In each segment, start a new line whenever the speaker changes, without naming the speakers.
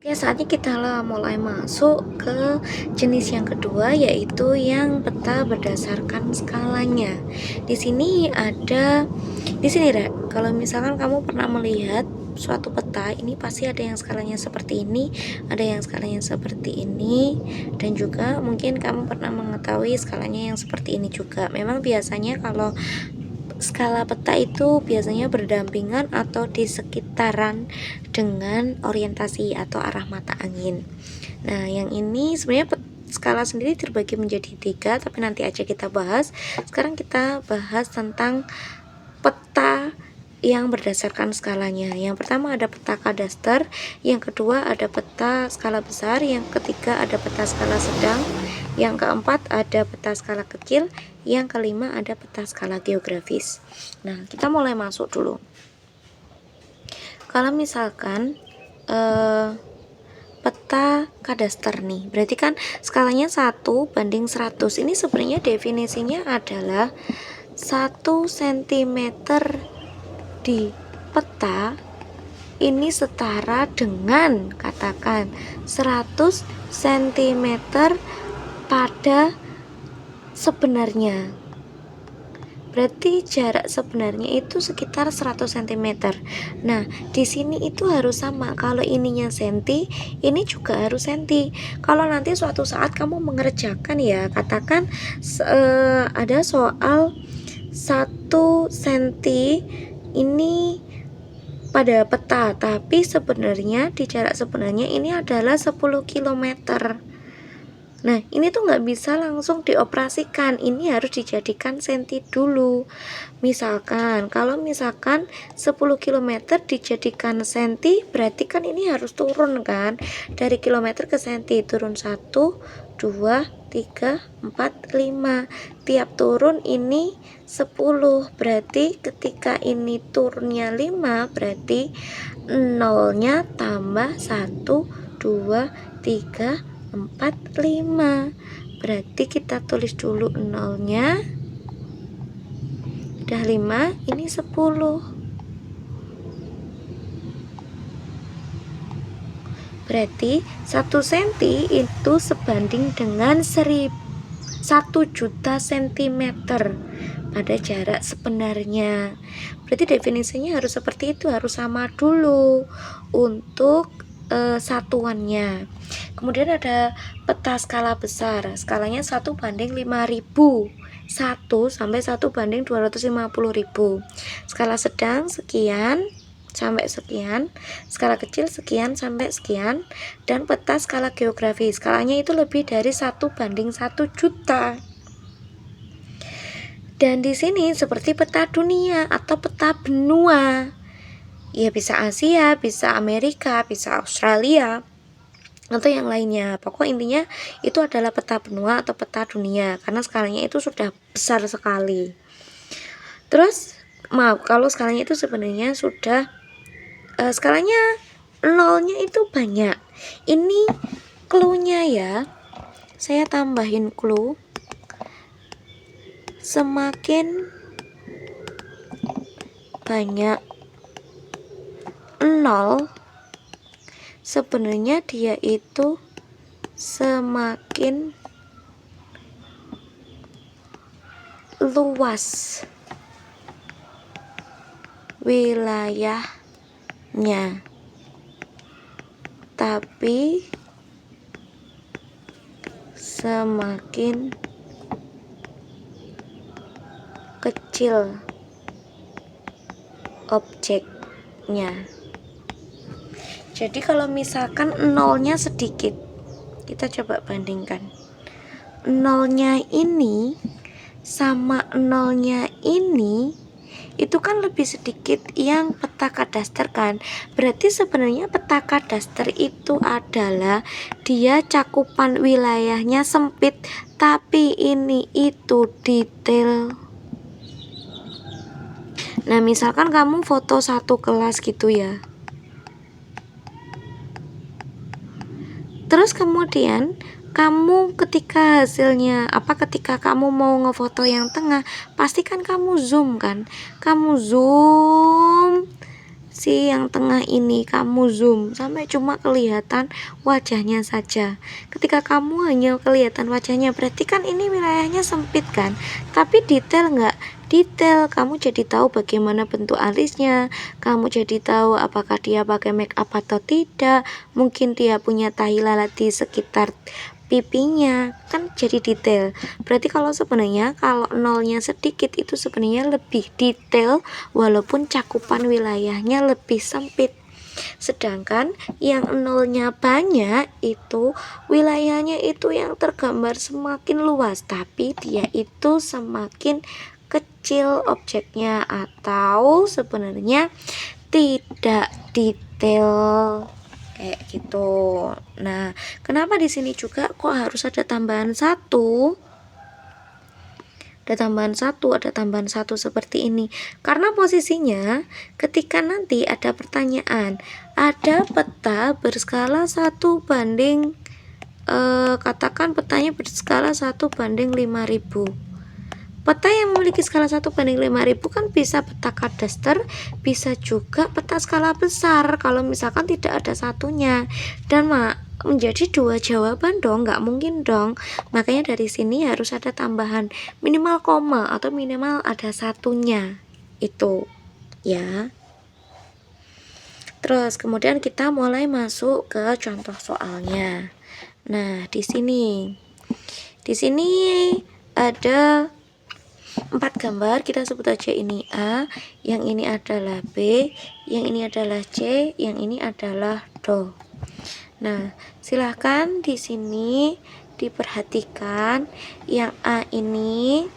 Ya, saatnya kita lah mulai masuk ke jenis yang kedua, yaitu yang peta berdasarkan skalanya. Di sini Rek, kalau misalkan kamu pernah melihat suatu peta, ini pasti ada yang skalanya seperti ini, ada yang skalanya seperti ini, dan juga mungkin kamu pernah mengetahui skalanya yang seperti ini juga. Memang biasanya kalau skala peta itu biasanya berdampingan atau di sekitaran dengan orientasi atau arah mata angin. Nah, yang ini sebenarnya skala sendiri terbagi menjadi 3, tapi nanti aja kita bahas. Sekarang kita bahas tentang peta yang berdasarkan skalanya. Yang pertama ada peta kadaster, yang kedua ada peta skala besar, yang ketiga ada peta skala sedang, yang keempat ada peta skala kecil, yang kelima ada peta skala geografis. Nah, kita mulai masuk dulu. Kalau misalkan peta kadaster nih, berarti kan skalanya 1:100. Ini sebenarnya definisinya adalah 1 cm di peta ini setara dengan, katakan, 100 cm pada sebenarnya. Berarti jarak sebenarnya itu sekitar 100 cm. Nah, di sini itu harus sama. Kalau ininya senti, ini juga harus senti. Kalau nanti suatu saat kamu mengerjakan ya, katakan ada soal 1 senti ini pada peta, tapi sebenarnya di jarak sebenarnya ini adalah 10 km. Nah, ini tuh nggak bisa langsung dioperasikan, ini harus dijadikan senti dulu. Kalau misalkan 10 km dijadikan senti, berarti kan ini harus turun kan, dari kilometer ke senti, turun 1, 2, 3, 4, 5. Tiap turun ini 10, berarti ketika ini turunnya 5, berarti nolnya tambah 1, 2, 3, 4, 5. Berarti kita tulis dulu nolnya. Udah 5, ini 10. Berarti 1 cm itu sebanding dengan 1 juta cm pada jarak sebenarnya. Berarti definisinya harus seperti itu, harus sama dulu untuk satuannya. Kemudian ada peta skala besar, skalanya 1:5000, 1 sampai 1:250.000. Skala sedang sekian sampai sekian, skala kecil sekian sampai sekian, dan peta skala geografi, skalanya itu lebih dari 1:1 juta. Dan di sini seperti peta dunia atau peta benua. Ya, bisa Asia, bisa Amerika, bisa Australia, atau yang lainnya. Pokok intinya itu adalah peta benua atau peta dunia, karena skalanya itu sudah besar sekali. Terus kalau skalanya itu sebenarnya sudah skalanya nolnya itu banyak. Ini clue-nya ya, saya tambahin clue. Semakin banyak nol, sebenarnya dia itu semakin luas wilayahnya, tapi semakin kecil objeknya. Jadi kalau misalkan nolnya sedikit, kita coba bandingkan nolnya ini sama nolnya ini, itu kan lebih sedikit yang peta kadaster kan. Berarti sebenarnya peta kadaster itu adalah dia cakupan wilayahnya sempit, tapi ini itu detail. Nah, misalkan kamu foto satu kelas gitu ya, terus kemudian kamu ketika kamu mau ngefoto yang tengah, pasti kan kamu zoom kan, kamu zoom si yang tengah ini kamu zoom sampai cuma kelihatan wajahnya saja. Ketika kamu hanya kelihatan wajahnya, berarti kan ini wilayahnya sempit kan, tapi detail nggak? Detail. Kamu jadi tahu bagaimana bentuk alisnya, kamu jadi tahu apakah dia pakai make up atau tidak, mungkin dia punya tahi lalat di sekitar pipinya, kan jadi detail. Berarti kalau sebenarnya kalau nolnya sedikit itu sebenarnya lebih detail walaupun cakupan wilayahnya lebih sempit. Sedangkan yang nolnya banyak itu wilayahnya itu yang tergambar semakin luas, tapi dia itu semakin kecil objeknya atau sebenarnya tidak detail kayak gitu. Nah, kenapa di sini juga kok harus ada tambahan satu? Ada tambahan satu seperti ini. Karena posisinya ketika nanti ada pertanyaan, ada peta berskala 1 banding katakan petanya berskala 1 banding 5000. Peta yang memiliki skala 1 banding 5000 kan bisa peta kadaster, bisa juga peta skala besar kalau misalkan tidak ada satunya. Dan menjadi 2 jawaban dong, nggak mungkin dong. Makanya dari sini harus ada tambahan minimal koma atau minimal ada satunya. Itu ya. Terus kemudian kita mulai masuk ke contoh soalnya. Nah, di sini ada 4 gambar, kita sebut aja ini A, yang ini adalah B, yang ini adalah C, yang ini adalah Do. Nah, silahkan di sini diperhatikan yang A ini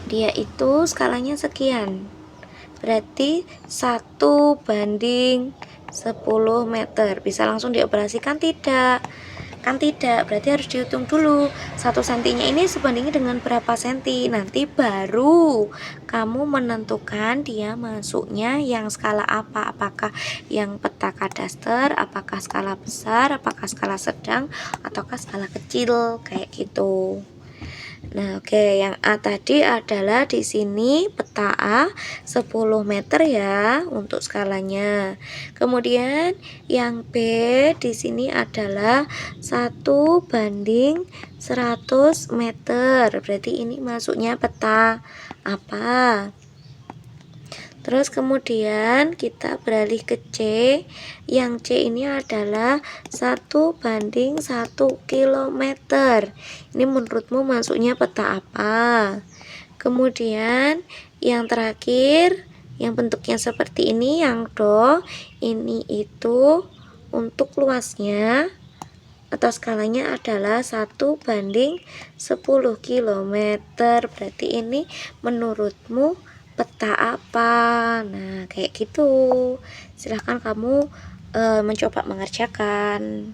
dia itu skalanya sekian. Berarti 1 banding 10 meter. Bisa langsung dioperasikan tidak? Kan tidak, berarti harus dihitung dulu 1 sentinya ini sebandingnya dengan berapa senti. Nanti baru kamu menentukan dia masuknya yang skala apa, apakah yang peta kadaster, apakah skala besar, apakah skala sedang, ataukah skala kecil kayak gitu. Nah, oke, yang A tadi adalah di sini peta A 10 meter ya untuk skalanya. Kemudian yang B di sini adalah 1 banding 100 meter. Berarti ini masuknya peta apa? Terus kemudian kita beralih ke C. Yang C ini adalah 1 banding 1 kilometer. Ini menurutmu masuknya peta apa? Kemudian yang terakhir, yang bentuknya seperti ini, yang Do, ini itu untuk luasnya atau skalanya adalah 1 banding 10 kilometer. Berarti ini menurutmu peta apa? Nah, kayak gitu. Silahkan kamu mencoba mengerjakan.